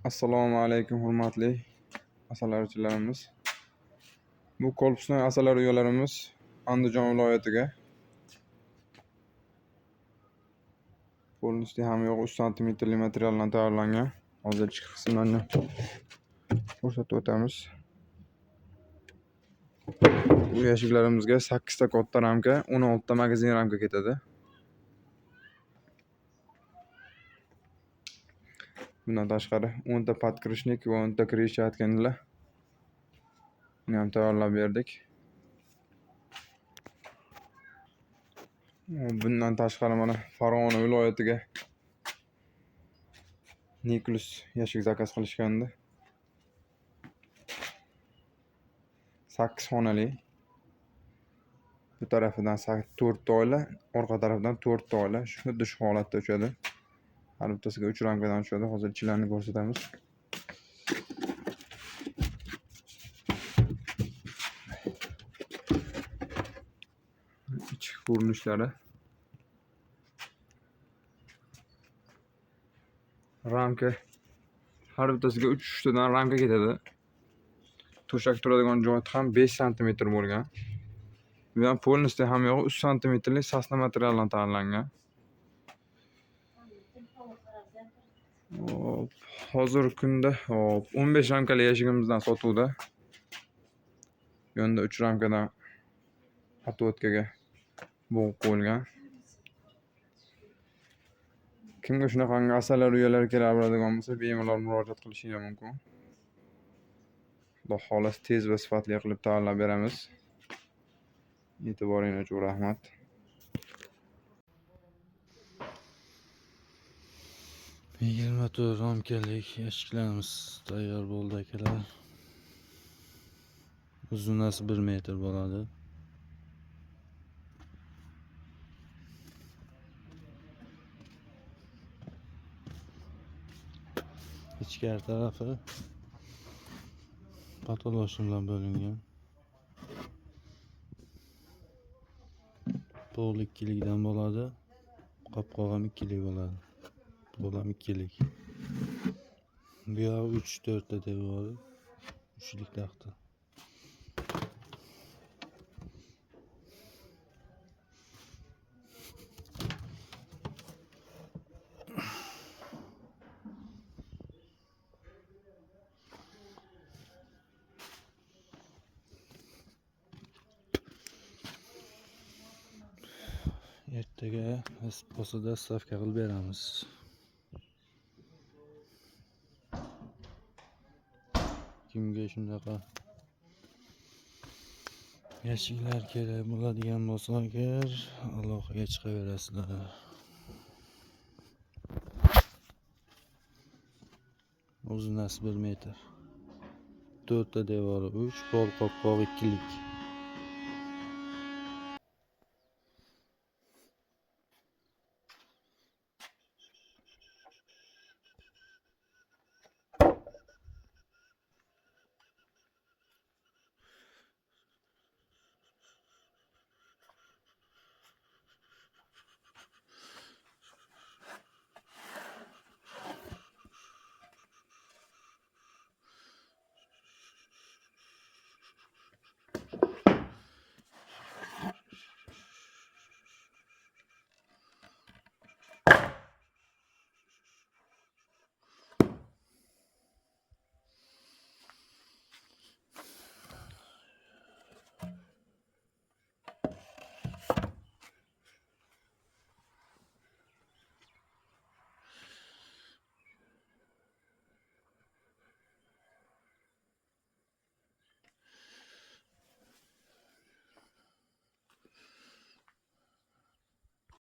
Assalomu alaykum hurmatli asalarichilarimiz. Bu Kolpusnoy asalar uyalarimiz Andijon viloyatiga polnosti ham yo'q 3 santimetrli materialdan tayyorlangan. Hozir ichki qismlarini ko'rsatib o'tamiz. Bu eshiklarimizga 8 ta katta ramka, 16 ta magazin ramka ketadi. Bundan tashqari 10 ta podkrishnik va 10 ta krishayotganlar. Buni ham tayyorlab berdik. Bundan tashqari mana Farg'ona viloyatiga Niklus eshik zakaz qilishgandi. 8 xonali. Bu tarafidan 4 ta oila, orqa tarafdan 4 ta oila. Xuddi shu holatda o'chadi. Har bittasiga 3 ramkadan tushadi. Hozir ichilarini ko'rsatamiz. Ichki ko'rinishlari. Ramka har bittasiga 3 tadan ramka ketadi. To'shak turadigan joyi ham 5 santimetr bo'lgan. Bu ham polnosti ham yo'q 3 santimetrli sasna materialdan tayyorlangan. Hozirgi kunda 15 ramkali eshigimizdan sotuvda. Bu yerda 3 ramkadan отводкаga bo'g'ib qo'yilgan. Kimga shunaqangi asalar uyalari kerak bo'ladigan bo'lsa, bemalol murojaat qilishingiz mumkin. Xudo xohlasa tez va sifatli qilib tayyorlab beramiz. E'tiboringiz uchun rahmat. Yigirma to'rt ramkalik eshiklarimiz tayyor bo'ldi akalar. Uzunasi 1 metr bo'ladi. Ichkari tarafi patoloshim bilan bo'lingan. Pol 2likdan bo'ladi. Qopqog'am 2lik bo'ladi. Bo'lam 2lik. Bu yoq 3-4 ta devori 3lik taxta. Ertaga posada stavka qilib beramiz. Kimga shunaqa eshiklar kerak bo'ladigan bo'lsa agar aloqaga chiqaverasizlar. Uzunasi 1 metr. 4 ta devori 3, pol qopqog'i 2lik.